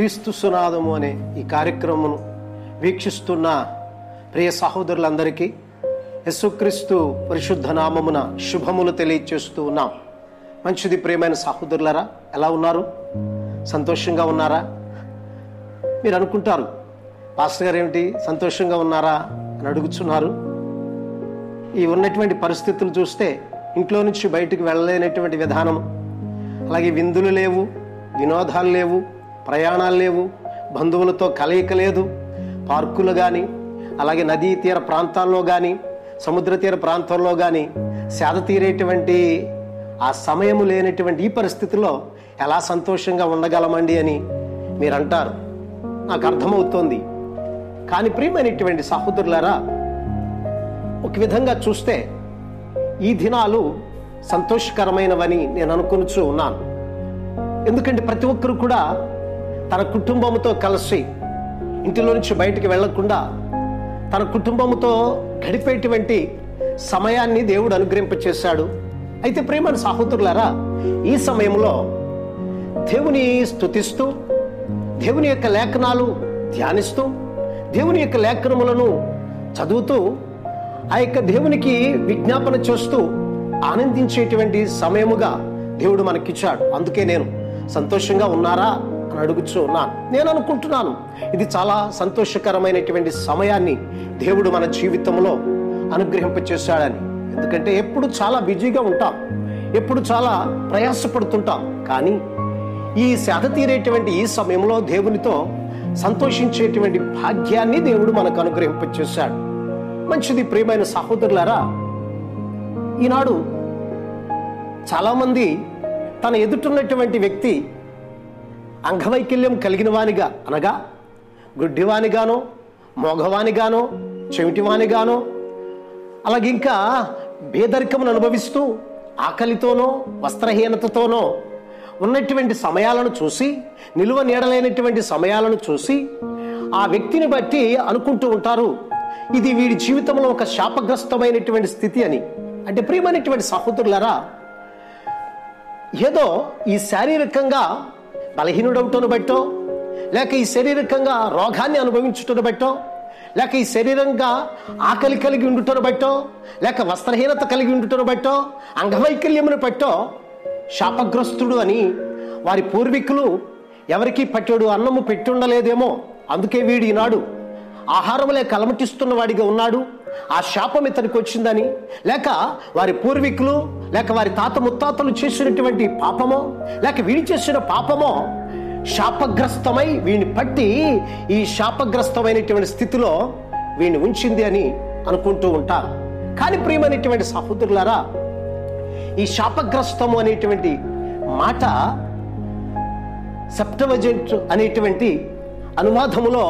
క్రీస్తు సునాదము అనే ఈ కార్యక్రమం వీక్షిస్తున్న ప్రియ సహోదరులందరికీ యేసుక్రీస్తు పరిశుద్ధ నామమున శుభములు తెలియచేస్తూ ఉన్నాం. మంచిది ప్రియమైన సహోదరులారా, ఎలా ఉన్నారు? సంతోషంగా ఉన్నారా? మీరు అనుకుంటారు, పాస్టర్ గారు ఏమిటి సంతోషంగా ఉన్నారా అని అడుగుతున్నారు. ఈ ఉన్నటువంటి పరిస్థితులు చూస్తే ఇంట్లో నుంచి బయటకు వెళ్ళలేనటువంటి విధానం, అలాగే విందులు లేవు, వినోదాలు లేవు, ప్రయాణాలు లేవు, బంధువులతో కలయిక లేదు, పార్కులు కానీ అలాగే నదీ తీర ప్రాంతాల్లో కానీ సముద్ర తీర ప్రాంతాల్లో కానీ సేద తీరేటువంటి ఆ సమయము లేనటువంటి ఈ పరిస్థితిలో ఎలా సంతోషంగా ఉండగలమండి అని మీరు అంటారు. నాకు అర్థమవుతోంది. కానీ ప్రియమైనటువంటి సహోదరులారా, ఒక విధంగా చూస్తే ఈ దినాలు సంతోషకరమైనవని నేను అనుకొనుచూ ఉన్నాను. ఎందుకంటే ప్రతి ఒక్కరు కూడా తన కుటుంబంతో కలిసి ఇంటిలో నుంచి బయటికి వెళ్లకుండా తన కుటుంబంతో గడిపేటువంటి సమయాన్ని దేవుడు అనుగ్రహింపచేశాడు. అయితే ప్రియమైన సహోదరులారా, ఈ సమయంలో దేవుని స్తుతిస్తూ, దేవుని యొక్క లేఖనాలు ధ్యానిస్తూ, దేవుని యొక్క లేఖనములను చదువుతూ, ఆ యొక్క దేవునికి విజ్ఞాపన చేస్తూ ఆనందించేటువంటి సమయముగా దేవుడు మనకిచ్చాడు. అందుకే నేను సంతోషంగా ఉన్నారా అని అడుగుతూ ఉన్నాను. నేను అనుకుంటున్నాను ఇది చాలా సంతోషకరమైనటువంటి సమయాన్ని దేవుడు మన జీవితంలో అనుగ్రహింపచేశాడని. ఎందుకంటే ఎప్పుడు చాలా బిజీగా ఉంటాం, ఎప్పుడు చాలా ప్రయాసపడుతుంటాం. కానీ ఈ సేద తీరేటువంటి ఈ సమయంలో దేవునితో సంతోషించేటువంటి భాగ్యాన్ని దేవుడు మనకు అనుగ్రహింపచేశాడు. మంచిది ప్రియమైన సహోదరులారా, ఈనాడు చాలామంది తన ఎదుటున్నటువంటి వ్యక్తి అంగవైకల్యం కలిగిన వానిగా, అనగా గుడ్డివానిగానో, మోగవానిగానో, చెవిటివానిగానో, అలాగే ఇంకా పేదరికమును అనుభవిస్తూ ఆకలితోనో వస్త్రహీనతతోనో ఉన్నటువంటి సమయాలను చూసి, నిలువ నీడలేనటువంటి సమయాలను చూసి ఆ వ్యక్తిని బట్టి అనుకుంటూ ఉంటారు, ఇది వీడి జీవితంలో ఒక శాపగ్రస్తమైనటువంటి స్థితి అని. అంటే ప్రియమైనటువంటి సహోదరులారా, ఏదో ఈ శారీరకంగా బలహీనుడవుటను బట్టో, లేక ఈ శారీరకంగా రోగాన్ని అనుభవించుటను బట్టో, లేక ఈ శరీరంగా ఆకలి కలిగి ఉండుటను బట్టో, లేక వస్త్రహీనత కలిగి ఉండుటను బట్టో, అంగవైకల్యమును బట్టో శాపగ్రస్తుడు అని వారి పూర్వీకులు ఎవరికీ పట్టేడు అన్నము పెట్టుండలేదేమో, అందుకే వీడు ఈనాడు ఆహారములే కలమటిస్తున్న వాడిగా ఉన్నాడు, ఆ శాపం ఇతనికి వచ్చిందని, లేక వారి పూర్వీకులు లేక వారి తాత ముత్తాతలు చేసినటువంటి పాపమో, లేక వీడి చేసిన పాపమో శాపగ్రస్తమై వీడిని పట్టి ఈ శాపగ్రస్తమైనటువంటి స్థితిలో వీడిని ఉంచింది అని అనుకుంటూ ఉంటారు. కానీ ప్రియమైనటువంటి సహోదరులారా, ఈ శాపగ్రస్తము అనేటువంటి మాట సెప్టవజెంట్ అనేటువంటి అనువాదములో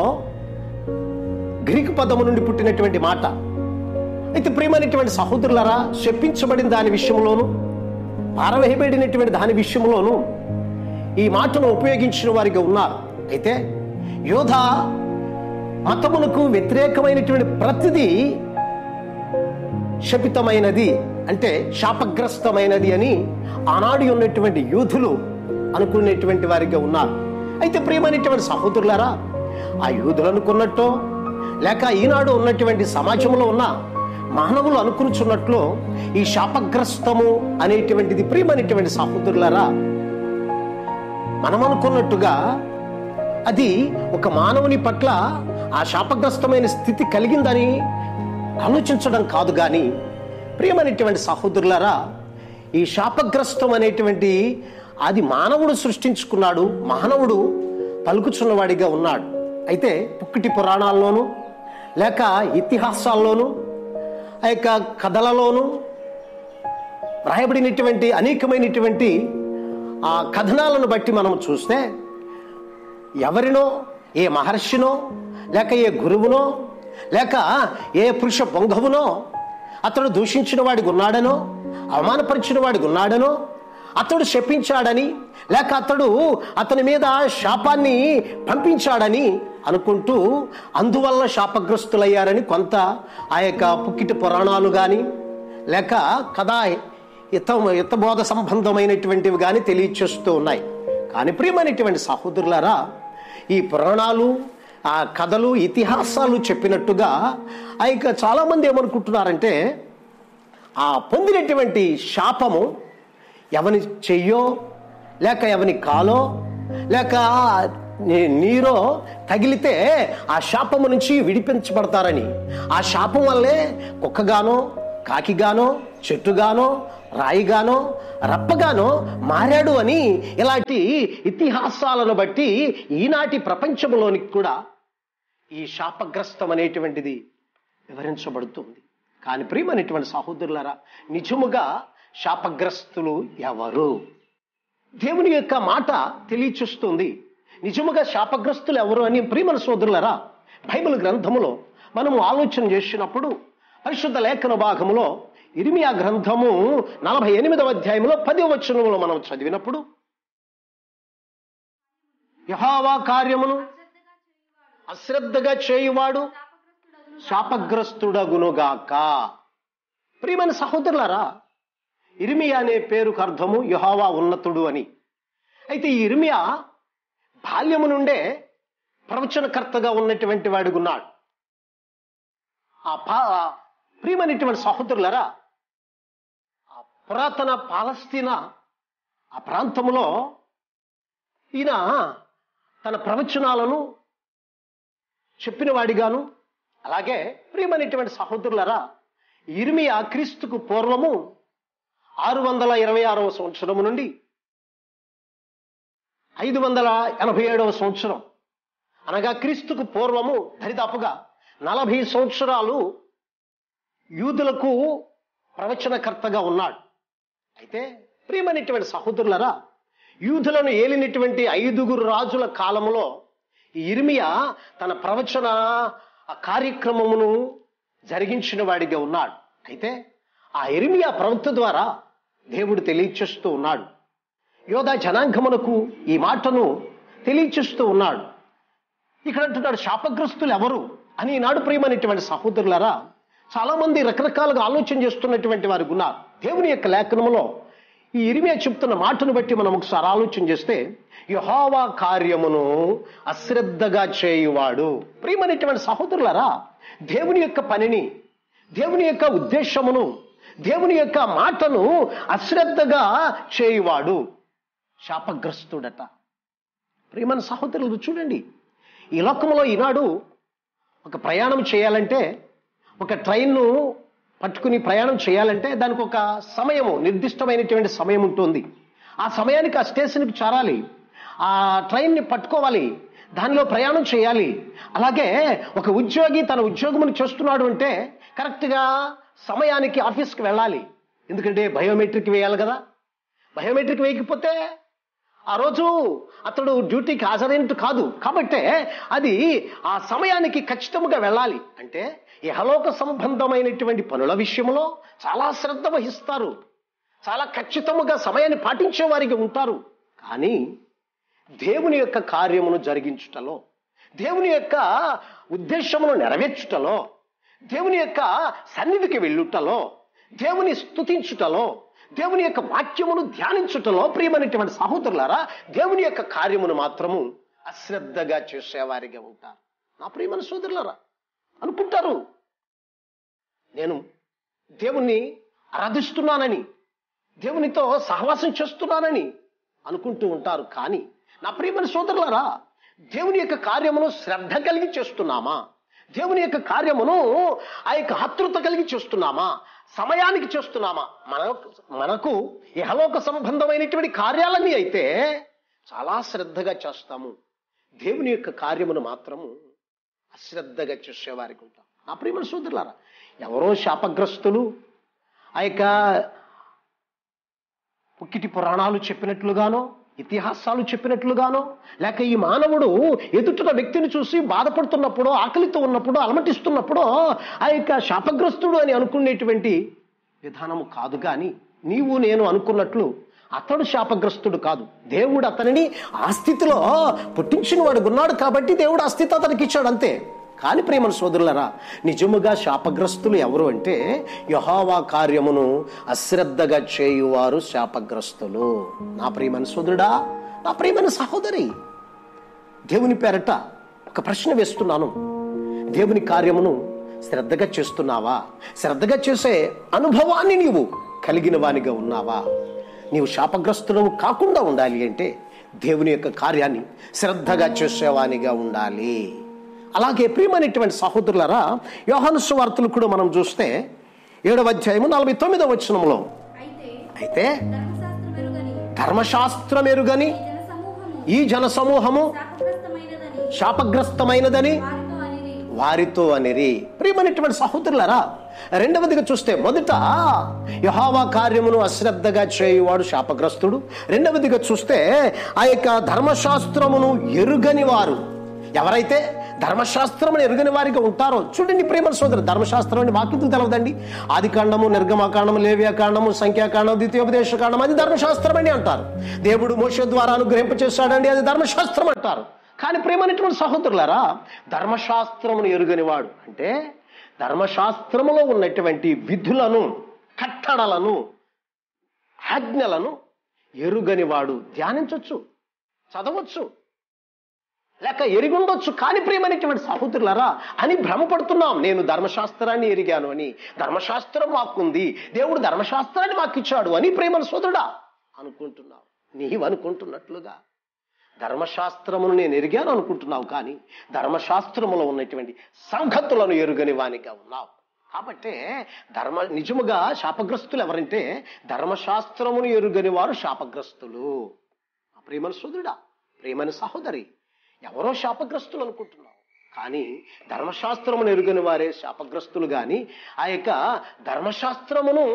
గ్రీకు పదము నుండి పుట్టినటువంటి మాట. అయితే ప్రియమైనటువంటి సహోదరులారా, శపించబడిన దాని విషయంలోను, పారవేయబడినటువంటి దాని విషయంలోను ఈ మాటను ఉపయోగించిన వారిగా ఉన్నారు. అయితే యోధ మతమునకు వ్యతిరేకమైనటువంటి ప్రతిదీ శపితమైనది, అంటే శాపగ్రస్తమైనది అని ఆనాడు ఉన్నటువంటి యూదులు అనుకునేటువంటి వారిగా ఉన్నారు. అయితే ప్రియమైనటువంటి సహోదరులారా, ఆ యూదులు అనుకున్నట్టు లేక ఈనాడు ఉన్నటువంటి సమాజంలో ఉన్న మానవులు అనుకునుచున్నట్లు ఈ శాపగ్రస్తము అనేటువంటిది ప్రియమైనటువంటి సహోదరులారా, మనం అనుకున్నట్టుగా అది ఒక మానవుని పట్ల ఆ శాపగ్రస్తమైన స్థితి కలిగిందని ఆలోచించడం కాదు. కానీ ప్రియమైనటువంటి సహోదరులారా, ఈ శాపగ్రస్తం అనేటువంటి అది మానవుడు సృష్టించుకున్నాడు, మానవుడు పలుకుచున్నవాడిగా ఉన్నాడు. అయితే పుక్కిటి పురాణాల్లోనూ లేక ఇతిహాసాల్లోనూ ఆ యొక్క కథలలోనూ వ్రాయబడినటువంటి అనేకమైనటువంటి ఆ కథనాలను బట్టి మనం చూస్తే ఎవరినో, ఏ మహర్షినో లేక ఏ గురువునో లేక ఏ పురుష పొంగవునో అతడు దూషించిన వాడికి ఉన్నాడనో, అవమానపరిచిన వాడికి ఉన్నాడనో, అతడు శపించాడని లేక అతని మీద శాపాన్ని పంపించాడని అనుకుంటూ అందువల్ల శాపగ్రస్తులయ్యారని కొంత ఆ యొక్క పుక్కిటి పురాణాలు కానీ లేక కథా హితబోధ సంబంధమైనటువంటివి కానీ తెలియచేస్తూ ఉన్నాయి. కానీ ప్రియమైనటువంటి సహోదరులారా, ఈ పురాణాలు, ఆ కథలు, ఇతిహాసాలు చెప్పినట్టుగా ఇక చాలామంది ఏమనుకుంటున్నారంటే ఆ పొందినటువంటి శాపము ఎవని చెయ్యో లేక ఎవని కాలో లేక నీరో తగిలితే ఆ శాపము నుంచి విడిపించబడతారని, ఆ శాపం వల్లే కుక్కగానో కాకిగానో చెట్టుగానో రాయిగానో రప్పగానో మారాడు అని ఇలాంటి ఇతిహాసాలను బట్టి ఈనాటి ప్రపంచంలోనికి కూడా ఈ శాపగ్రస్తం అనేటువంటిది వివరించబడుతుంది. కానీ ప్రియమైనటువంటి సహోదరులారా, నిజముగా శాపగ్రస్తులు ఎవరు? దేవుని యొక్క మాట తెలియచేస్తుంది నిజముగా శాపగ్రస్తులు ఎవరు అని. ప్రియమైన సోదరులారా, బైబిల్ గ్రంథములో మనము ఆలోచన చేసినప్పుడు పరిశుద్ధ లేఖన భాగములో ఇర్మియా గ్రంథము 48వ అధ్యాయంలో 10వ వచనంలో మనం చదివినప్పుడు, యెహోవా కార్యమును అశ్రద్ధగా చేయువాడు శాపగ్రస్తుడగునుగాక. ప్రియమైన సహోదరులారా, ఇర్మియా అనే పేరుకు అర్థము యెహోవా ఉన్నతుడు అని. అయితే ఈ ఇర్మియా బాల్యము నుండే ప్రవచనకర్తగా ఉన్నటువంటి వాడు ఉన్నాడు. ప్రియమైనటువంటి సహోదరులారా, ఆ పురాతన పాలస్తీనా ఆ ప్రాంతంలో ఈయన తన ప్రవచనాలను చెప్పిన వాడిగాను, అలాగే ప్రియమైనటువంటి సహోదరులారా, ఇర్మియా క్రీస్తుకు పూర్వము 626వ సంవత్సరము నుండి 587వ సంవత్సరం అనగా క్రీస్తుకు పూర్వము దరిదాపుగా 40 సంవత్సరాలు యూదులకు ప్రవచనకర్తగా ఉన్నాడు. అయితే ప్రియమైనటువంటి సహోదరులారా, యూదులను ఏలినటువంటి 5 రాజుల కాలంలో ఇర్మియా తన ప్రవచన కార్యక్రమమును జరిగించిన వాడిగా ఉన్నాడు. అయితే ఆ ఇర్మియా ప్రవక్త ద్వారా దేవుడు తెలియచేస్తూ ఉన్నాడు, యోధా జనాంగమునకు ఈ మాటను తెలియచేస్తూ ఉన్నాడు. ఇక్కడ అంటున్నాడు, శాపగ్రస్తులు ఎవరు అని. ఈనాడు ప్రియమైనటువంటి సహోదరులారా, చాలా మంది రకరకాలుగా ఆలోచన చేస్తున్నటువంటి వారు ఉన్నారు. దేవుని యొక్క లేఖనములో ఈ ఇర్మియా చెప్తున్న మాటను బట్టి మనం ఒకసారి ఆలోచన చేస్తే, యెహోవా కార్యమును అశ్రద్ధగా చేయువాడు. ప్రియమైనటువంటి సహోదరులారా, దేవుని యొక్క పనిని, దేవుని యొక్క ఉద్దేశమును, దేవుని యొక్క మాటను అశ్రద్ధగా చేయువాడు శాపగ్రస్తుడట. ప్రియమైన సహోదరులు చూడండి, ఈ లోకంలో ఈనాడు ఒక ప్రయాణం చేయాలంటే, ఒక ట్రైన్ను పట్టుకుని ప్రయాణం చేయాలంటే దానికి ఒక సమయము, నిర్దిష్టమైనటువంటి సమయం ఉంటుంది. ఆ సమయానికి ఆ స్టేషన్కి చేరాలి, ఆ ట్రైన్ని పట్టుకోవాలి, దానిలో ప్రయాణం చేయాలి. అలాగే ఒక ఉద్యోగి తన ఉద్యోగమును చేస్తున్నాడు అంటే కరెక్ట్గా సమయానికి ఆఫీస్కి వెళ్ళాలి. ఎందుకంటే బయోమెట్రిక్ వేయాలి కదా. బయోమెట్రిక్ వేయకపోతే ఆ రోజు అతడు డ్యూటీకి హాజరైనట్టు కాదు. కాబట్టే అది ఆ సమయానికి ఖచ్చితంగా వెళ్ళాలి. అంటే ఇహలోక సంబంధమైనటువంటి పనుల విషయంలో చాలా శ్రద్ధ వహిస్తారు, చాలా ఖచ్చితంగా సమయాన్ని పాటించే వారికి ఉంటారు. కానీ దేవుని యొక్క కార్యమును జరిగించుటలో, దేవుని యొక్క ఉద్దేశమును నెరవేర్చుటలో, దేవుని యొక్క సన్నిధికి వెళ్ళుటలో, దేవుని స్తుతించుటలో, దేవుని యొక్క వాక్యమును ధ్యానించుటలో ప్రియమైనటువంటి సహోదరులారా, దేవుని యొక్క కార్యమును మాత్రము అశ్రద్ధగా చేసేవారిగా ఉంటారు. నా ప్రియమైన సోదరులారా, అనుకుంటారు నేను దేవుణ్ణి ఆరాధిస్తున్నానని, దేవునితో సహవాసం చేస్తున్నానని అనుకుంటూ ఉంటారు. కానీ నా ప్రియమైన సోదరులారా, దేవుని యొక్క కార్యమును శ్రద్ధ కలిగి చేస్తున్నామా? దేవుని యొక్క కార్యమును ఆ యొక్క ఆతృత కలిగి చేస్తున్నామా? సమయానికి చేస్తున్నామా? మనకు ఇహలోక సంబంధమైనటువంటి కార్యాలన్నీ అయితే చాలా శ్రద్ధగా చేస్తాము. దేవుని యొక్క కార్యమును మాత్రము అశ్రద్ధగా చేసేవారికి ఉంటాం. నా ప్రియమైన సోదరులారా, ఎవరో శాపగ్రస్తులు ఆ యొక్క పుక్కిటి పురాణాలు చెప్పినట్లుగానో, ఇతిహాసాలు చెప్పినట్లుగానో, లేక ఈ మానవుడు ఎదుటిన వ్యక్తిని చూసి బాధపడుతున్నప్పుడు, ఆకలితో ఉన్నప్పుడు, అలమటిస్తున్నప్పుడు ఆ యొక్క శాపగ్రస్తుడు అని అనుకునేటువంటి విధానము కాదు. కానీ నీవు నేను అనుకున్నట్లు అతడు శాపగ్రస్తుడు కాదు. దేవుడు అతనిని ఆ స్థితిలో పుట్టించిన వాడు ఉన్నాడు కాబట్టి దేవుడు ఆ స్థితి అతనికి ఇచ్చాడు, అంతే. కానీ ప్రియమైన సోదరులారా, నిజముగా శాపగ్రస్తులు ఎవరు అంటే యెహోవా కార్యమును అశ్రద్ధగా చేయువారు శాపగ్రస్తులు. నా ప్రియమైన సోదరుడా, నా ప్రియమైన సహోదరి, దేవుని పేరట ఒక ప్రశ్న వేస్తున్నాను. దేవుని కార్యమును శ్రద్ధగా చేస్తున్నావా? శ్రద్ధగా చేసే అనుభవాన్ని నీవు కలిగిన వానిగా ఉన్నావా? నీవు శాపగ్రస్తులు కాకుండా ఉండాలి అంటే దేవుని యొక్క కార్యాన్ని శ్రద్ధగా చేసేవానిగా ఉండాలి. అలాగే ప్రియమైనటువంటి సహోదరులారా, యోహాను సువార్తలు కూడా మనం చూస్తే 7వ అధ్యాయము 49వ వచనంలో, అయితే ధర్మశాస్త్రం ఎరుగని ఈ జన సమూహము శాపగ్రస్తమైనదని వారితో అనిరి. ప్రియమైనటువంటి సహోదరులారా, రెండవదిగా చూస్తే మొదట యెహోవా కార్యమును అశ్రద్ధగా చేయువాడు శాపగ్రస్తుడు. రెండవదిగా చూస్తే ఆ యొక్క ధర్మశాస్త్రమును ఎరుగని వారు, ఎవరైతే ధర్మశాస్త్రమును ఎరుగని వారిగా ఉంటారో, చూడండి ప్రేమ సోదరు, ధర్మశాస్త్రం అని వాక్యం తెలవదండి. ఆది కాండము, నిర్గమకాండము, లేవ్యాకాండము, సంఖ్యాకాండం, ద్వితీయోపదేశ కాండం, అది ధర్మశాస్త్రం అని అంటారు. దేవుడు మోషే ద్వారా అనుగ్రహింపచేశాడండి, అది ధర్మశాస్త్రం అంటారు. కానీ ప్రేమైనటువంటి సహోదరులారా, ధర్మశాస్త్రమును ఎరుగని వాడు అంటే ధర్మశాస్త్రములో ఉన్నటువంటి విధులను, కట్టడలను, ఆజ్ఞలను ఎరుగని వాడు ధ్యానించవచ్చు, చదవచ్చు, లేక ఎరిగుండొచ్చు. కానీ ప్రియమైనటువంటి సహోదరులారా, అని భ్రమపడుతున్నాం. నేను ధర్మశాస్త్రాన్ని ఎరిగాను అని, ధర్మశాస్త్రం మాకుంది, దేవుడు ధర్మశాస్త్రాన్ని మాకిచ్చాడు అని ప్రేమ సోదరుడా అనుకుంటున్నావు. నీవు అనుకుంటున్నట్లుగా ధర్మశాస్త్రమును నేను ఎరిగాను అనుకుంటున్నావు, కానీ ధర్మశాస్త్రములో ఉన్నటువంటి సంగతులను ఎరుగని వానిగా ఉన్నావు. కాబట్టే నిజముగా శాపగ్రస్తులు ఎవరంటే ధర్మశాస్త్రమును ఎరుగని వారు శాపగ్రస్తులు. ప్రేమ సోదరుడా, ప్రేమని సహోదరి, ఎవరో శాపగ్రస్తులు అనుకుంటున్నావు, కానీ ధర్మశాస్త్రమును ఎరుగని వారే శాపగ్రస్తులు. కానీ ఆ యొక్క ధర్మశాస్త్రమును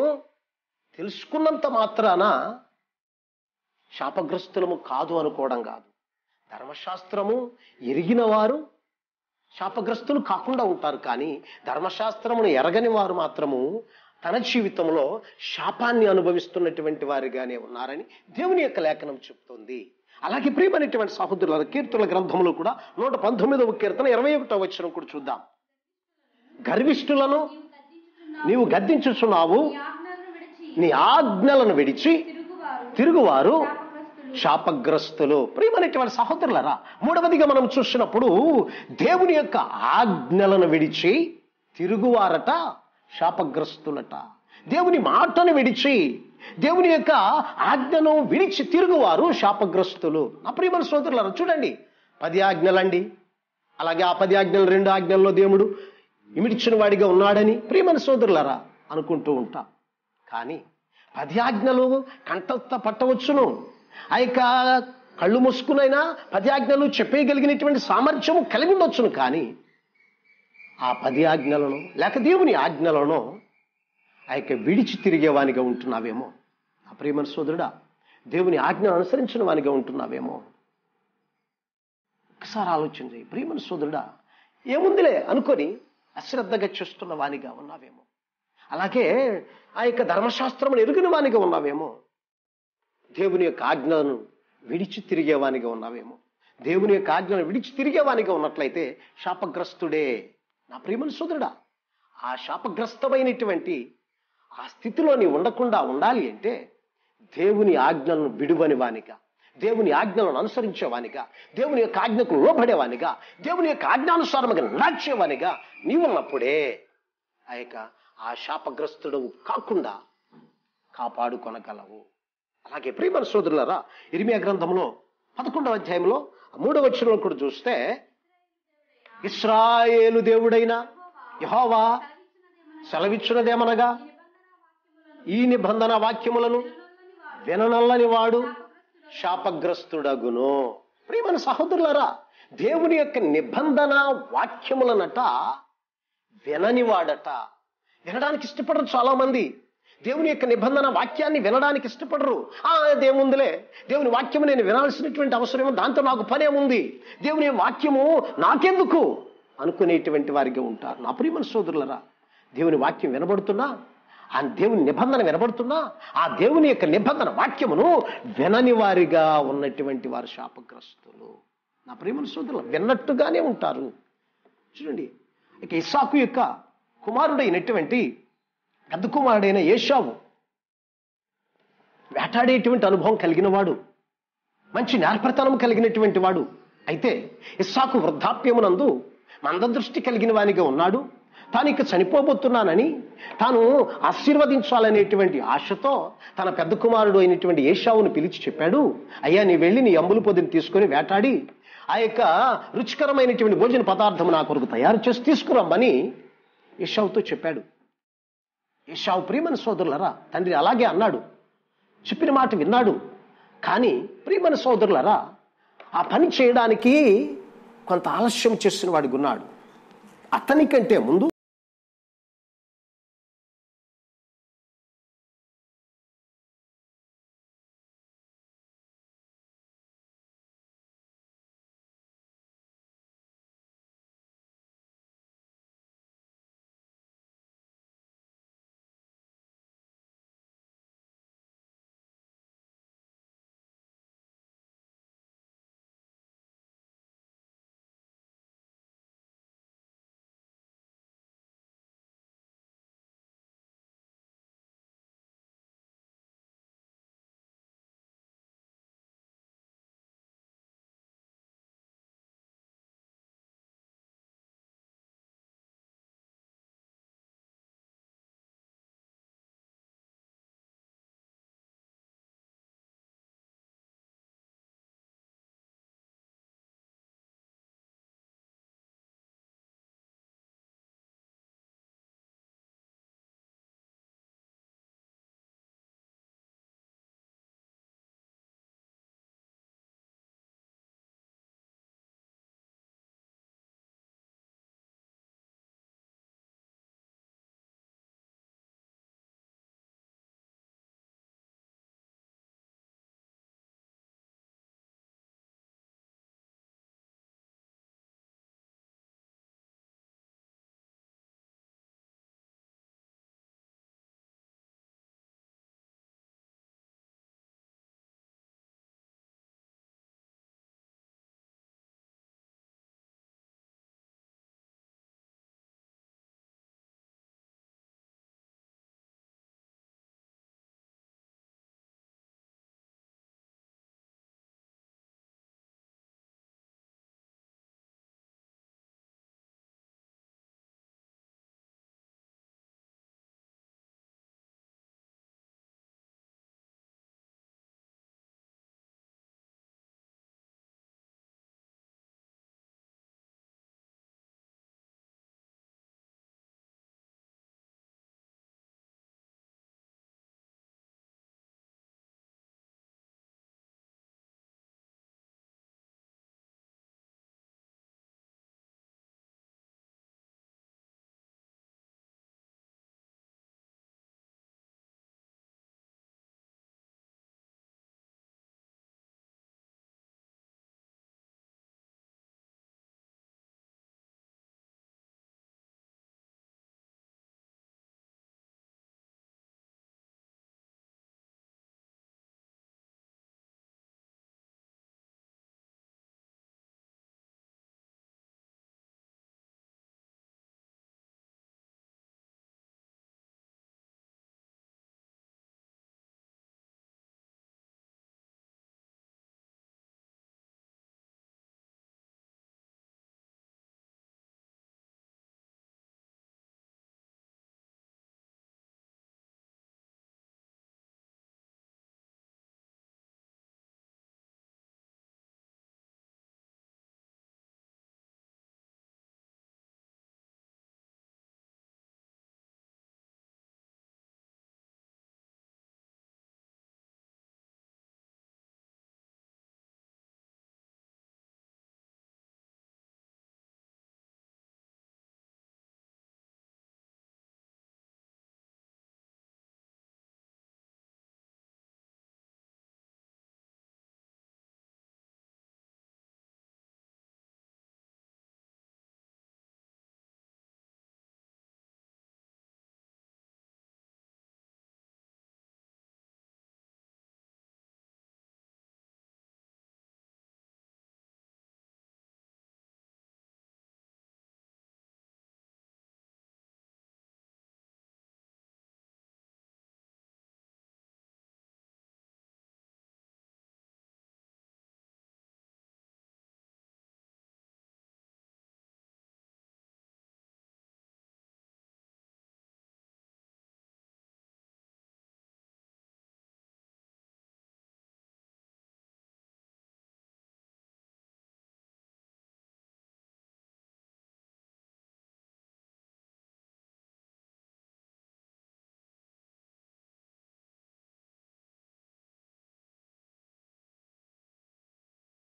తెలుసుకున్నంత మాత్రాన శాపగ్రస్తులము కాదు అనుకోవడం కాదు. ధర్మశాస్త్రము ఎరిగిన వారు శాపగ్రస్తులు కాకుండా ఉంటారు, కానీ ధర్మశాస్త్రమును ఎరగని వారు మాత్రము తన జీవితంలో శాపాన్ని అనుభవిస్తున్నటువంటి వారిగానే ఉన్నారని దేవుని యొక్క లేఖనం చెప్తుంది. అలాగే ప్రియమైనటువంటి సహోదరుల కీర్తనల గ్రంథంలో కూడా 119వ కీర్తన 21వ వచనం కూడా చూద్దాం. గర్విష్ఠులను నీవు గద్దించుచున్నావు, నీ ఆజ్ఞలను విడిచి తిరుగువారు శాపగ్రస్తులు. ప్రియమైనటువంటి సహోదరులారా, మూడవదిగా మనం చూసినప్పుడు దేవుని యొక్క ఆజ్ఞలను విడిచి తిరుగువారట శాపగ్రస్తులట. దేవుని మాటను విడిచి, దేవుని యొక్క ఆజ్ఞను విడిచి తిరుగువారు శాపగ్రస్తులు. నా ప్రియమైన సోదరులారా, చూడండి, 10 ఆజ్ఞలండి. అలాగే ఆ 10 ఆజ్ఞలు 2 ఆజ్ఞల్లో దేవుడు ఇమిడిచిన వాడిగా ఉన్నాడని ప్రియమైన సోదరులారా అనుకుంటూ ఉంటాం. కానీ 10 ఆజ్ఞలు కంటత పట్టవచ్చును, ఆ యొక్క కళ్ళు మూసుకునైనా 10 ఆజ్ఞలు చెప్పేయగలిగినటువంటి సామర్థ్యము కలిగి ఉండొచ్చును. కానీ ఆ 10 ఆజ్ఞలను లేక దేవుని ఆజ్ఞలను ఆ యొక్క విడిచి తిరిగేవానిగా ఉంటున్నావేమో. ఆ ప్రియమైన సోదరుడా, దేవుని ఆజ్ఞను అనుసరించిన వానిగా ఉంటున్నావేమో. ఒకసారి ఆలోచన చేయి. ప్రియమైన సోదరుడా, ఏముందిలే అనుకొని అశ్రద్ధగా చేస్తున్న వానిగా ఉన్నావేమో. అలాగే ఆ యొక్క ధర్మశాస్త్రమును ఎరుగిన వానిగా ఉన్నావేమో. దేవుని యొక్క ఆజ్ఞలను విడిచి తిరిగేవానిగా ఉన్నావేమో. దేవుని యొక్క ఆజ్ఞను విడిచి తిరిగేవానిగా ఉన్నట్లయితే శాపగ్రస్తుడే. నా ప్రియమైన సోదరుడా, ఆ శాపగ్రస్తమైనటువంటి ఆ స్థితిలో నీ ఉండకుండా ఉండాలి అంటే దేవుని ఆజ్ఞలను విడువని వానిగా, దేవుని ఆజ్ఞలను అనుసరించేవానిగా, దేవుని యొక్క ఆజ్ఞకు లోబడేవానిగా, దేవుని యొక్క ఆజ్ఞానుసారముగా నడిచేవానిగా నీవు ఉన్నప్పుడే ఆ శాపగ్రస్తుడు కాకుండా కాపాడుకొనగలవు. అలాగే ప్రియమైన సోదరులారా, ఇర్మియా గ్రంథంలో 11వ అధ్యాయంలో 3వ వచనంలో కూడా చూస్తే, ఇశ్రాయేలు దేవుడైన యెహోవా సెలవిచ్చినదేమనగా, ఈ నిబంధన వాక్యములను విననల్లని వాడు శాపగ్రస్తుడగును. ప్రియమైన సహోదరులారా, దేవుని యొక్క నిబంధన వాక్యములనట వినని వాడట. వినడానికి ఇష్టపడరు చాలా మంది. దేవుని యొక్క నిబంధన వాక్యాన్ని వినడానికి ఇష్టపడరు. అదేముందిలే, దేవుని వాక్యము నేను వినాల్సినటువంటి అవసరమేమో, దాంతో నాకు పనేముంది, దేవుని వాక్యము నాకెందుకు అనుకునేటువంటి వారిగా ఉంటారు. నా ప్రియమైన సోదరులారా, దేవుని వాక్యం వినబడుతున్నా, ఆ దేవుని నిబంధన వినబడుతున్నా, ఆ దేవుని యొక్క నిబంధన వాక్యమును వినని వారిగా ఉన్నటువంటి వారు శాపగ్రస్తులు. నా ప్రియమైన సోదరులు, విన్నట్టుగానే ఉంటారు. చూడండి, ఇక ఇస్సాకు యొక్క కుమారుడైనటువంటి పెద్ద కుమారుడైన ఏశావు వేటాడేటువంటి అనుభవం కలిగిన వాడు, మంచి నేర్పరితనం కలిగినటువంటి వాడు, అయితే ఇస్సాకు వృద్ధాప్యమునందు మందదృష్టి కలిగిన వానిగా ఉన్నాడు. తాను ఇక చనిపోబోతున్నానని, తాను ఆశీర్వదించాలనేటువంటి ఆశతో తన పెద్ద కుమారుడు అయినటువంటి ఏశావును పిలిచి చెప్పాడు, అయ్యా నీ వెళ్ళి నీ అంబుల పొదిని తీసుకొని వేటాడి ఆ యొక్క రుచికరమైనటువంటి భోజన పదార్థము నా కొరకు తయారు చేసి తీసుకురమ్మని ఏశావుతో చెప్పాడు. ఏశావు ప్రియమైన సోదరులరా, తండ్రి అలాగే అన్నాడు, చెప్పిన మాట విన్నాడు. కానీ ప్రియమైన సోదరులరా, ఆ పని చేయడానికి కొంత ఆలస్యం చేసిన వాడిగా ఉన్నాడు. అతనికంటే ముందు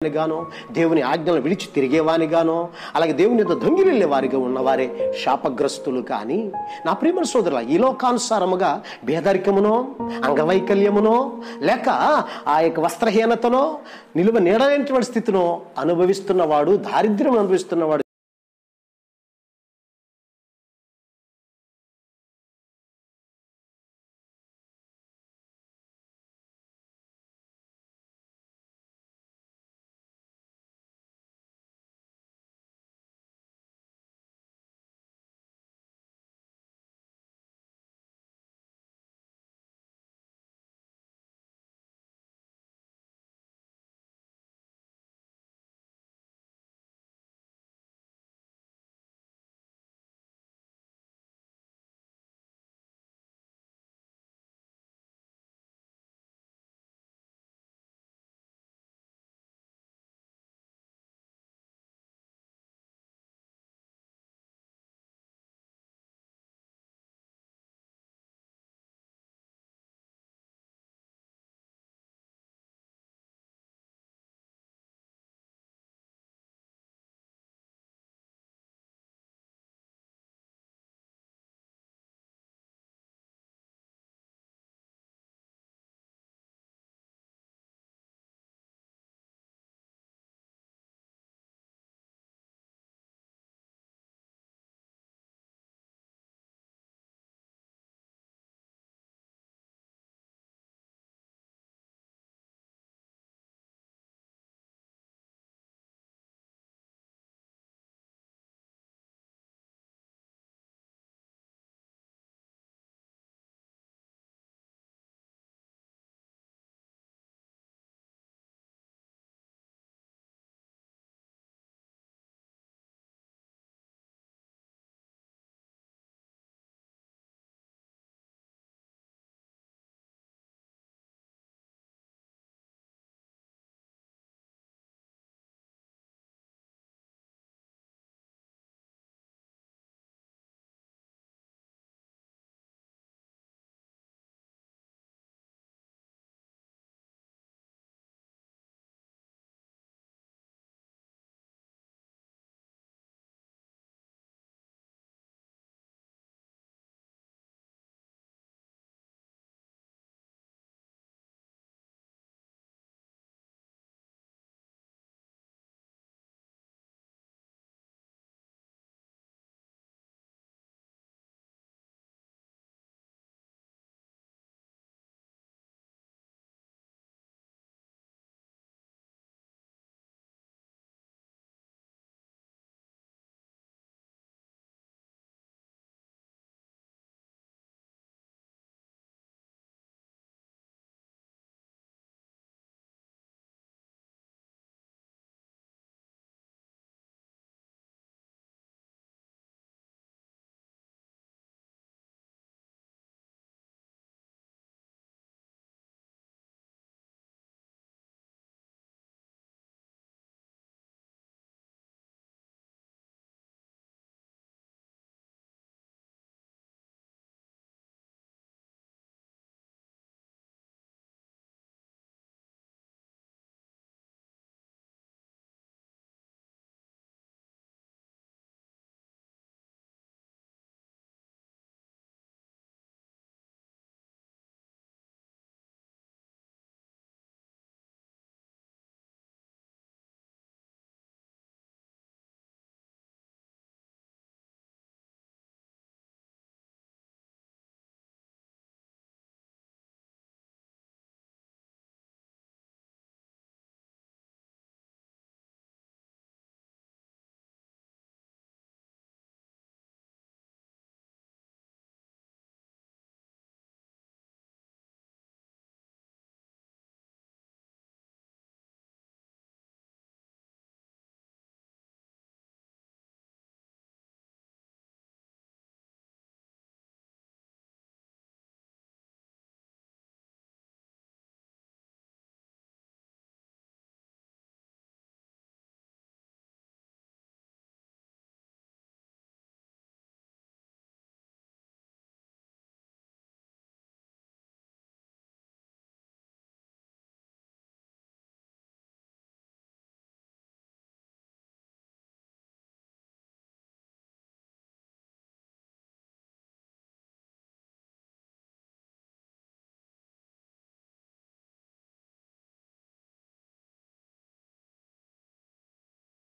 గానో, దేవుని ఆజ్ఞలను విడిచి తిరిగేవానిగానో, అలాగే దేవుని యొక్క దొంగిలిల్లే వారిగా ఉన్నవారే శాపగ్రస్తులు. కానీ నా ప్రియమైన సోదరుల, ఈ లోకానుసారముగా పేదరికమునో, అంగవైకల్యమునో, లేక ఆ యొక్క వస్త్రహీనతనో, నిలువ నీడలేనటువంటి స్థితినో అనుభవిస్తున్నవాడు, దారిద్ర్యం అనుభవిస్తున్నవాడు